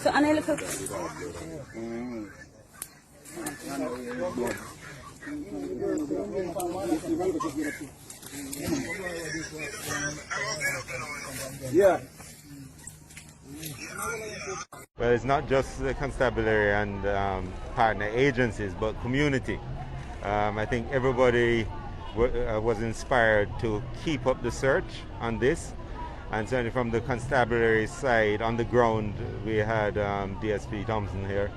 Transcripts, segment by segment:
So ano yung Yeah. Well, it's not just the constabulary and partner agencies, but community. I think everybody was inspired to keep up the search on this. And certainly from the constabulary side, on the ground, we had DSP Thompson here,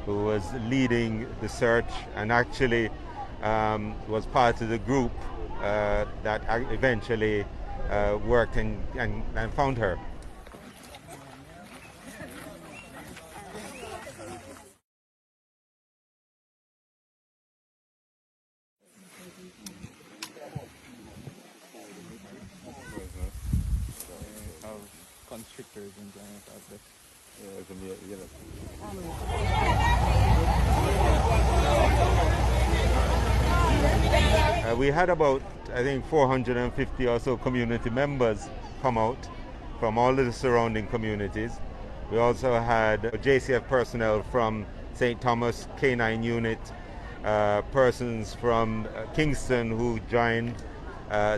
who was leading the search and actually was part of the group that eventually worked and found her. Constrictors and giant out there. We had about, I think, 450 or so community members come out from all of the surrounding communities. We also had JCF personnel from St. Thomas K9 unit, persons from Kingston who joined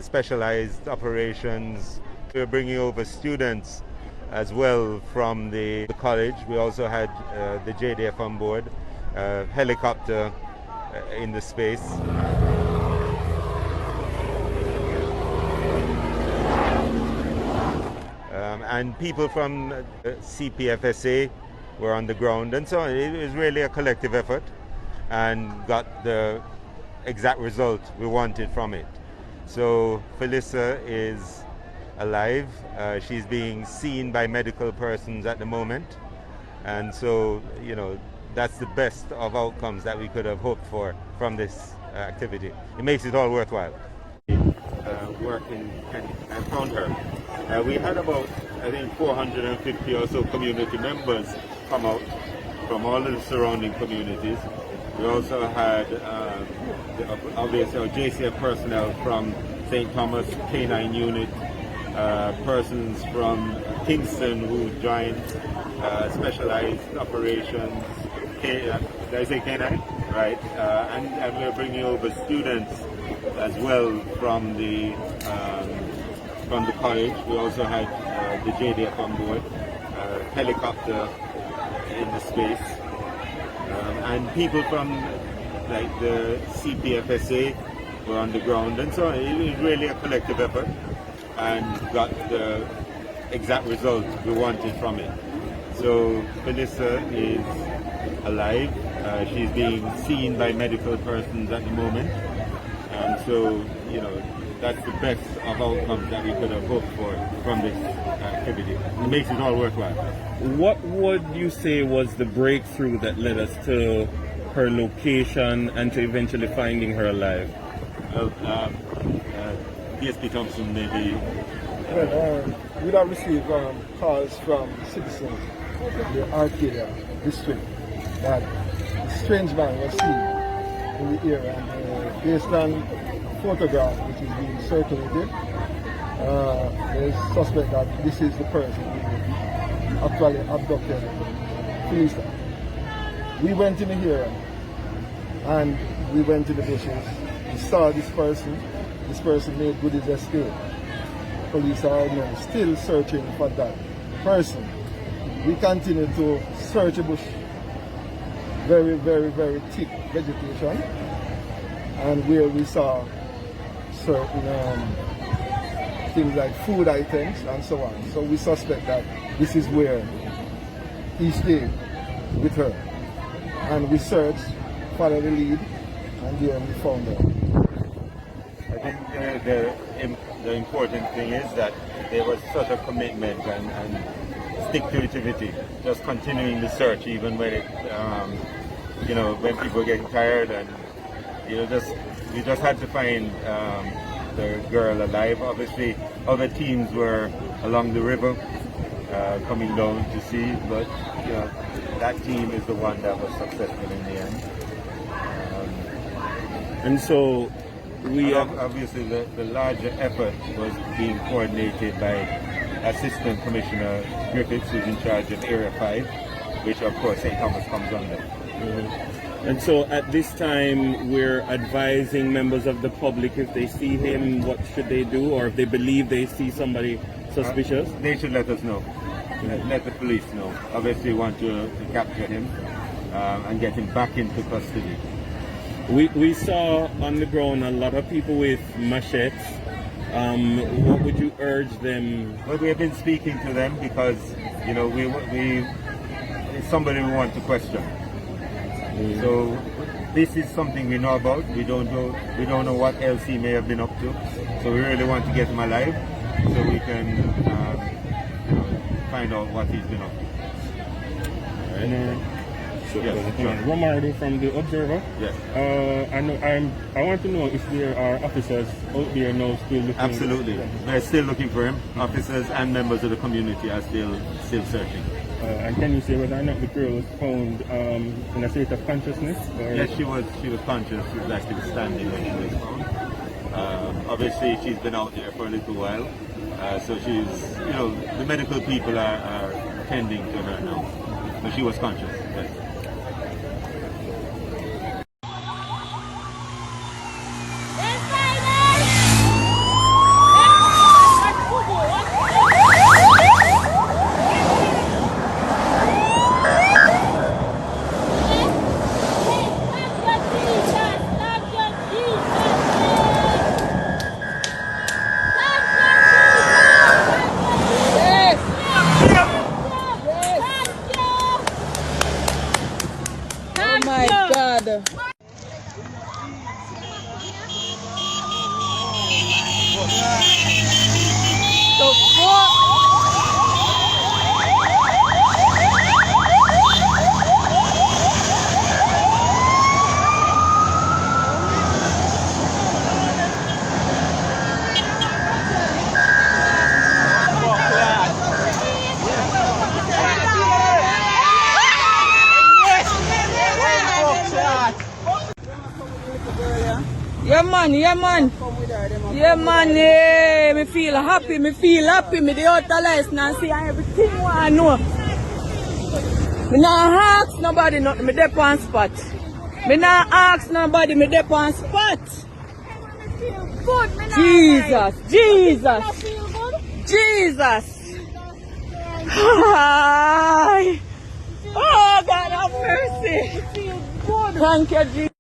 specialized operations. We're bringing over students as well from the college. We also had the JDF on board, helicopter in the space. And people from CPFSA were on the ground, and so it was really a collective effort and got the exact result we wanted from it. So Felissa is alive. She's being seen by medical persons at the moment, and so, you know, that's the best of outcomes that we could have hoped for from this activity. It makes it all worthwhile. Working and found her. We had about, I think, 450 or so community members come out from all of the surrounding communities. We also had obviously our JCF personnel from St. Thomas K9 unit, persons from Kingston who joined specialized operations. Did I say K9? Right. And we're bringing over students as well from the college. We also had the JDF on board, helicopter in the space, and people from like the CPFSA were on the ground, and so it was really a collective effort and got the exact result we wanted from it. So Felissa is alive. She's being seen by medical persons at the moment, and so, you know, that's the best of outcomes that we could have hoped for from this activity. It makes it all worthwhile. What would you say was the breakthrough that led us to her location and to eventually finding her alive? Well, DSP Thompson maybe. We have received calls from citizens of the Arcadia district that a strange man was seen in the area, and based on photograph which is being circulated, there's suspect that this is the person who actually abducted Felissa. We went in here and we went to the bushes. We saw this person. This person made good his escape. Police are now still searching for that person. We continue to search the bush. Very, very, very thick vegetation, and where we saw certain things like food items and so on. So we suspect that this is where he stayed with her. And we searched, followed the lead, and there we found her. I think the important thing is that there was such a commitment and stick-to-itivity, just continuing the search even when it, you know, when people were getting tired, and, you know, we just had to find the girl alive. Obviously, other teams were along the river coming down to see, but, you know, that team is the one that was successful in the end. And so we obviously the larger effort was being coordinated by Assistant Commissioner Griffiths, who's in charge of Area 5, which of course St. Thomas comes under. And so at this time, we're advising members of the public, if they see him, what should they do, or if they believe they see somebody suspicious? They should let us know. Let the police know. Obviously, we want to capture him and get him back into custody. We saw on the ground a lot of people with machetes. What would you urge them? Well, we have been speaking to them because, you know, we it's somebody we want to question. So this is something we know about. We don't know what else he may have been up to. So we really want to get him alive so we can you know, find out what he's been up to. Yes, Romardo from the Observer. Yes. I want to know if there are officers out there now still looking. Absolutely. They're still looking for him. Officers and members of the community are still searching. And can you say whether or not the girl was found in a state of consciousness? Or? Yes, she was conscious. She was actually standing when she was found. Obviously, she's been out there for a little while, so she's, you know, the medical people are tending to her now. But she was conscious. Yes. Yeah man, yeah, me feel happy, me the outer license see everything I know. Me not ask nobody nothing, me dey on spot. Me not ask nobody, me dey on spot. Jesus. Hi. Oh God have mercy. Thank you, Jesus.